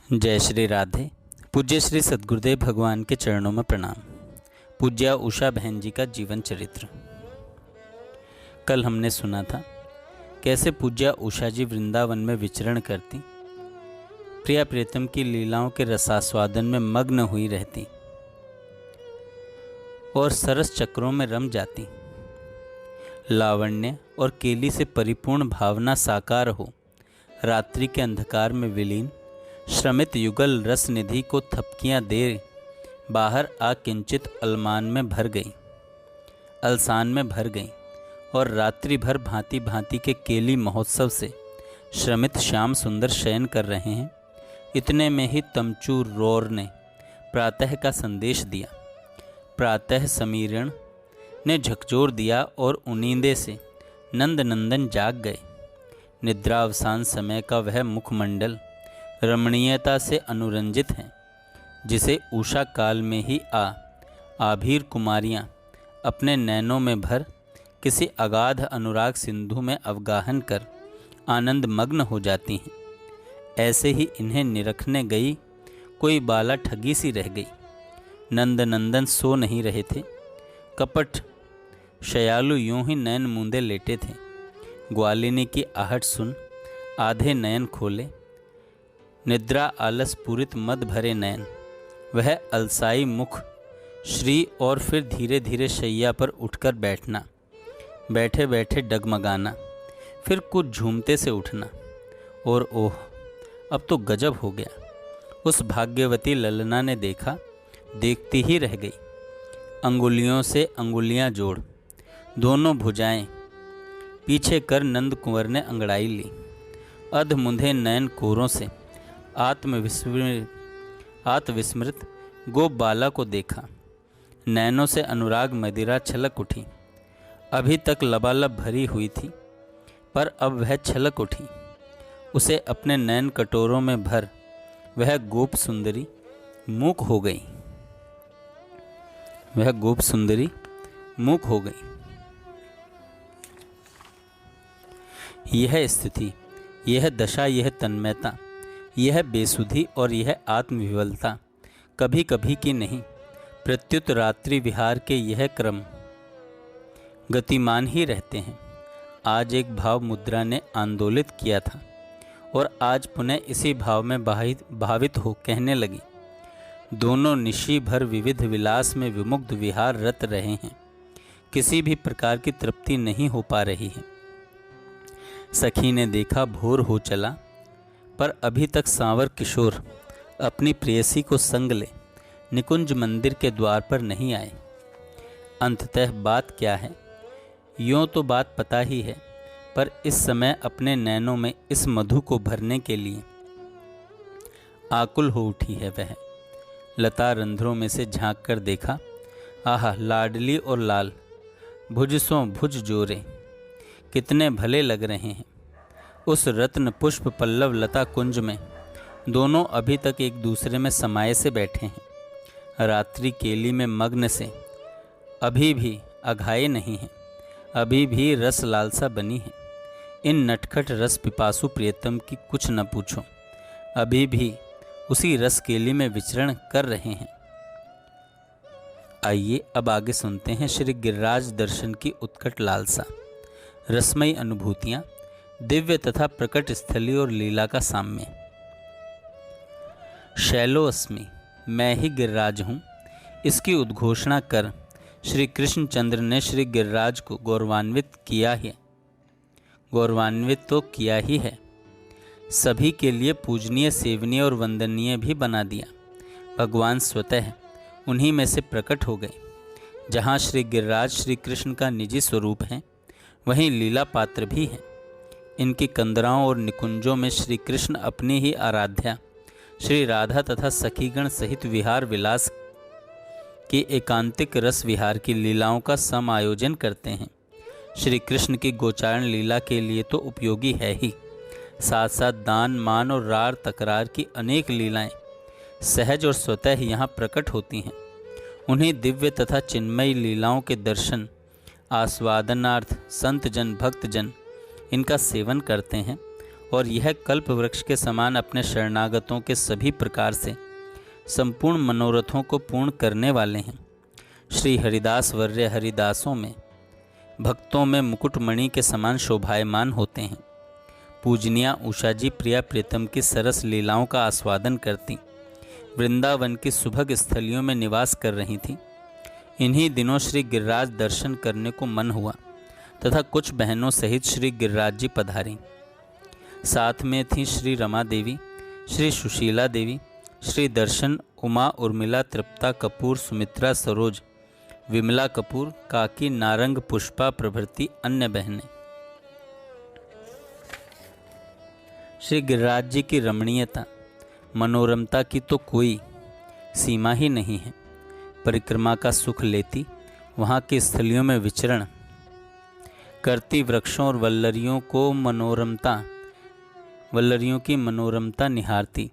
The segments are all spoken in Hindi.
जय श्री राधे। पूज्य श्री सद्गुरुदेव भगवान के चरणों में प्रणाम। पूज्या उषा बहन जी का जीवन चरित्र। कल हमने सुना था कैसे पूज्या उषा जी वृंदावन में विचरण करती, प्रिया प्रीतम की लीलाओं के रसास्वादन में मग्न हुई रहती और सरस चक्रों में रम जाती। लावण्य और केली से परिपूर्ण भावना साकार हो रात्रि के अंधकार में विलीन श्रमित युगल रस निधि को थपकियां दे बाहर आ किंचित अलसान में भर गई और रात्रि भर भांति भांति के केली महोत्सव से श्रमित श्याम सुंदर शयन कर रहे हैं। इतने में ही तमचूर रोर ने प्रातः का संदेश दिया। प्रातः समीरण ने झकझोर दिया और उनींदे से नंद नंदन जाग गए। निद्रावसान समय का वह मुखमंडल रमणीयता से अनुरंजित है, जिसे उषा काल में ही आभीर कुमारियां अपने नैनों में भर किसी अगाध अनुराग सिंधु में अवगाहन कर आनंद मग्न हो जाती हैं। ऐसे ही इन्हें निरखने गई कोई बाला ठगी सी रह गई। नंद नंदन सो नहीं रहे थे, कपट शयालु यूं ही नयन मूंदे लेटे थे। ग्वालिनी की आहट सुन आधे नयन खोले, निद्रा आलस पूरित मद भरे नयन। वह अलसाई मुख श्री और फिर धीरे धीरे शैया पर उठकर बैठना, बैठे बैठे डगमगाना, फिर कुछ झूमते से उठना। और ओह, अब तो गजब हो गया। उस भाग्यवती ललना ने देखा, देखती ही रह गई। अंगुलियों से अंगुलियां जोड़ दोनों भुजाएं पीछे कर नंद कुंवर ने अंगड़ाई ली। अध मुंधे नयन कोरों से आत्मविस्मृत गोप बाला को देखा। नैनों से अनुराग मदिरा छलक उठी। अभी तक लबालब भरी हुई थी, पर अब वह छलक उठी। उसे अपने नयन कटोरों में भर वह गोप सुंदरी मूक हो गई। यह स्थिति, यह दशा, यह तन्मयता, यह बेसुधी और यह आत्मविवलता कभी कभी की नहीं, प्रत्युत रात्रि विहार के यह क्रम गतिमान ही रहते हैं। आज एक भाव मुद्रा ने आंदोलित किया था और आज पुनः इसी भाव में भावित हो कहने लगी। दोनों निशी भर विविध विलास में विमुग्ध विहार रत रहे हैं, किसी भी प्रकार की तृप्ति नहीं हो पा रही है। सखी ने देखा भोर हो चला, पर अभी तक सांवर किशोर अपनी प्रेयसी को संग ले निकुंज मंदिर के द्वार पर नहीं आए। अंततः बात क्या है, यों तो बात पता ही है, पर इस समय अपने नैनों में इस मधु को भरने के लिए आकुल हो उठी है। वह लता रंध्रों में से झांक कर देखा, आहा, लाडली और लाल भुजसों भुज जोरे कितने भले लग रहे हैं। उस रत्न पुष्प पल्लव लता कुंज में दोनों अभी तक एक दूसरे में समाये से बैठे हैं। रात्रि केली में मग्न से अभी भी अघाए नहीं हैं, अभी भी रस लालसा बनी है। इन नटखट रस पिपासु प्रियतम की कुछ न पूछो, अभी भी उसी रस केली में विचरण कर रहे हैं। आइए अब आगे सुनते हैं श्री गिरिराज दर्शन की उत्कट लालसा, रसमयी अनुभूतियाँ, दिव्य तथा प्रकट स्थली और लीला का साम्य। शैलोस्मि, मैं ही गिरिराज हूँ, इसकी उद्घोषणा कर श्री कृष्णचंद्र ने श्री गिरिराज को गौरवान्वित तो किया ही है, सभी के लिए पूजनीय, सेवनीय और वंदनीय भी बना दिया। भगवान स्वतः उन्हीं में से प्रकट हो गए। जहाँ श्री गिरिराज श्री कृष्ण का निजी स्वरूप है, वहीं लीला पात्र भी है। इनकी कंदराओं और निकुंजों में श्री कृष्ण अपनी ही आराध्या श्री राधा तथा सखीगण सहित विहार विलास की एकांतिक रस विहार की लीलाओं का समायोजन करते हैं। श्री कृष्ण की गोचारण लीला के लिए तो उपयोगी है ही, साथ साथ दान, मान और रार तकरार की अनेक लीलाएं सहज और स्वतः यहाँ प्रकट होती हैं। उन्हीं दिव्य तथा चिन्मयी लीलाओं के दर्शन आस्वादनार्थ संत जन भक्त जन इनका सेवन करते हैं और यह कल्प वृक्ष के समान अपने शरणागतों के सभी प्रकार से संपूर्ण मनोरथों को पूर्ण करने वाले हैं। श्री हरिदास वर्य हरिदासों में भक्तों में मुकुटमणि के समान शोभायमान होते हैं। पूजनिया उषा जी प्रिया प्रीतम की सरस लीलाओं का आस्वादन करती वृंदावन की सुभग स्थलियों में निवास कर रही थीं। इन्हीं दिनों श्री गिरिराज दर्शन करने को मन हुआ तथा कुछ बहनों सहित श्री गिरिराज जी पधारी। साथ में थीं श्री रमा देवी, श्री सुशीला देवी, श्री दर्शन, उमा, उर्मिला, तृप्ता कपूर, सुमित्रा, सरोज, विमला कपूर, काकी, नारंग, पुष्पा प्रभृति अन्य बहनें। श्री गिरिराज जी की रमणीयता मनोरमता की तो कोई सीमा ही नहीं है। परिक्रमा का सुख लेती, वहाँ की स्थलियों में विचरण करती, वृक्षों और वल्लरियों की मनोरमता निहारती,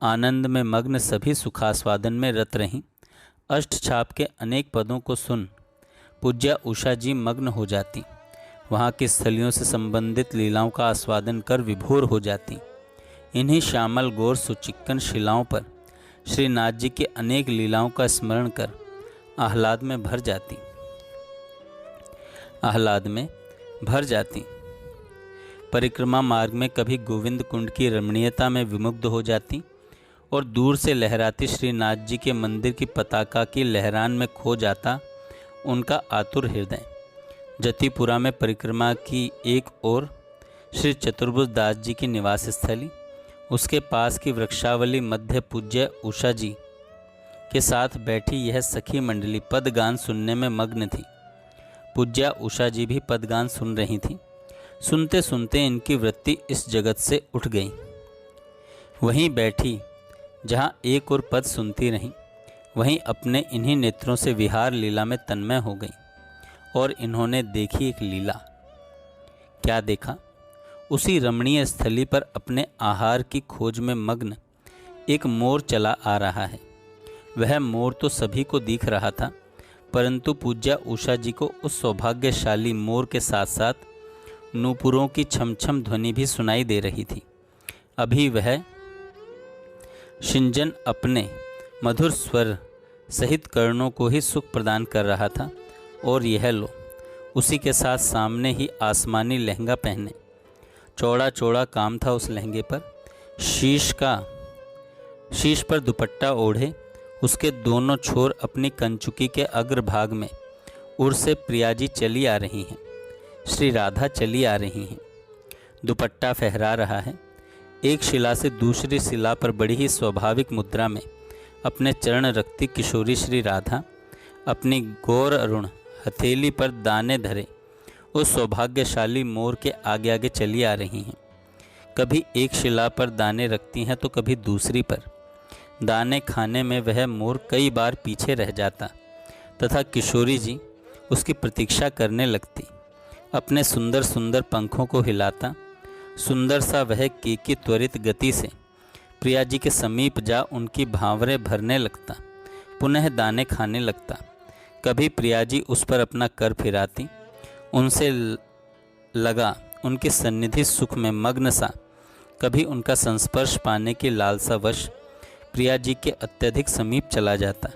आनंद में मग्न सभी सुखास्वादन में रत रहीं। अष्टछाप के अनेक पदों को सुन पूज्या उषा जी मग्न हो जाती, वहाँ की स्थलियों से संबंधित लीलाओं का आस्वादन कर विभोर हो जाती। इन्हीं श्यामल गौर सुचिक्कन शिलाओं पर श्रीनाथ जी की अनेक लीलाओं का स्मरण कर आह्लाद में भर जाती। परिक्रमा मार्ग में कभी गोविंद कुंड की रमणीयता में विमुग्ध हो जाती और दूर से लहराती श्रीनाथ जी के मंदिर की पताका की लहरान में खो जाता उनका आतुर हृदय। जतिपुरा में परिक्रमा की एक ओर श्री चतुर्भुज दास जी की निवास स्थली, उसके पास की वृक्षावली मध्य पूज्य उषा जी के साथ बैठी यह सखी मंडली पदगान सुनने में मग्न थी। पूज्या उषा जी भी पदगान सुन रही थीं। सुनते सुनते इनकी वृत्ति इस जगत से उठ गई। वहीं बैठी जहाँ एक और पद सुनती रहीं, वहीं अपने इन्हीं नेत्रों से विहार लीला में तन्मय हो गई। और इन्होंने देखी एक लीला। क्या देखा? उसी रमणीय स्थली पर अपने आहार की खोज में मग्न एक मोर चला आ रहा है। वह मोर तो सभी को दिख रहा था, परंतु पूज्या उषा जी को उस सौभाग्यशाली मोर के साथ साथ नूपुरों की छमछम ध्वनि भी सुनाई दे रही थी। अभी वह शिंजन अपने मधुर स्वर सहित कर्णों को ही सुख प्रदान कर रहा था, और यह लो उसी के साथ सामने ही आसमानी लहंगा पहने, चौड़ा चौड़ा काम था उस लहंगे पर, शीश पर दुपट्टा ओढ़े, उसके दोनों छोर अपनी कंचुकी के अग्रभाग में उर से प्रिया जी चली आ रही हैं, श्री राधा चली आ रही हैं। दुपट्टा फहरा रहा है। एक शिला से दूसरी शिला पर बड़ी ही स्वाभाविक मुद्रा में अपने चरण रखती किशोरी श्री राधा अपनी गौर अरुण हथेली पर दाने धरे उस सौभाग्यशाली मोर के आगे आगे चली आ रही हैं। कभी एक शिला पर दाने रखती हैं तो कभी दूसरी पर। दाने खाने में वह मोर कई बार पीछे रह जाता तथा किशोरी जी उसकी प्रतीक्षा करने लगती। अपने सुंदर सुंदर पंखों को हिलाता सुंदर सा वह केकी त्वरित गति से प्रिया जी के समीप जा उनकी भांवरें भरने लगता, पुनः दाने खाने लगता। कभी प्रिया जी उस पर अपना कर फिराती, उनसे लगा उनकी सन्निधि सुख में मग्न सा। कभी उनका संस्पर्श पाने की लालसावश प्रिया जी के अत्यधिक समीप चला जाता।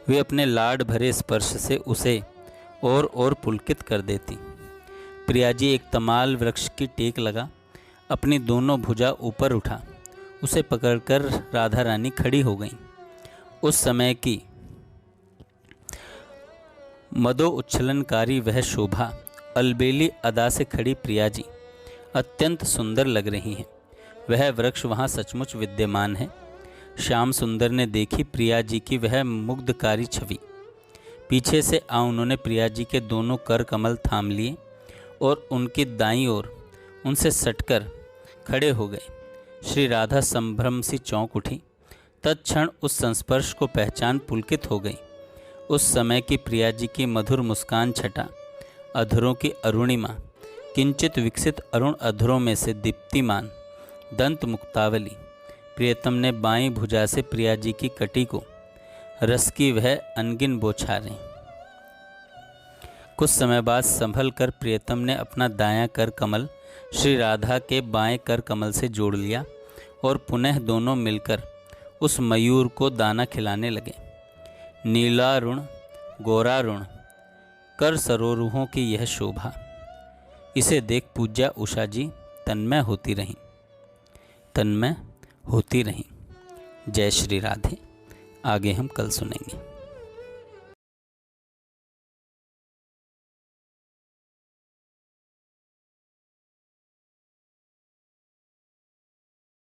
वे अपने लाड भरे स्पर्श से उसे और पुलकित कर देती। प्रिया जी एक तमाल वृक्ष की टेक लगा अपनी दोनों भुजा ऊपर उठा, उसे पकड़कर राधा रानी खड़ी हो गईं। उस समय की मदो उच्छलनकारी वह शोभा अलबेली अदा से खड़ी प्रिया जी अत्यंत सुंदर लग रही हैं। वह वृक्ष वहाँ सचमुच विद्यमान है। श्याम सुंदर ने देखी प्रिया जी की वह मुग्धकारी छवि। पीछे से उन्होंने प्रिया जी के दोनों कर कमल थाम लिए और उनकी दाईं ओर उनसे सटकर खड़े हो गए। श्री राधा संभ्रम सी चौंक उठी। तत्क्षण उस संस्पर्श को पहचान पुलकित हो गई। उस समय की प्रिया जी की मधुर मुस्कान छटा, अधरों की अरुणिमा, किंचित विकसित अरुण अधरों में से दीप्तिमान दंत मुक्तावली। प्रियतम ने बाईं भुजा से प्रिया जी की कटी को रस की वह अनगिन बौछारें। कुछ समय बाद संभल कर प्रियतम ने अपना दायां कर कमल श्री राधा के बाएं कर कमल से जोड़ लिया और पुनः दोनों मिलकर उस मयूर को दाना खिलाने लगे। नीलारुण गोरारुण कर सरोरुहों की यह शोभा, इसे देख पूज्या उषा जी तन्मय होती रहीं। जय श्री राधे। आगे हम कल सुनेंगे।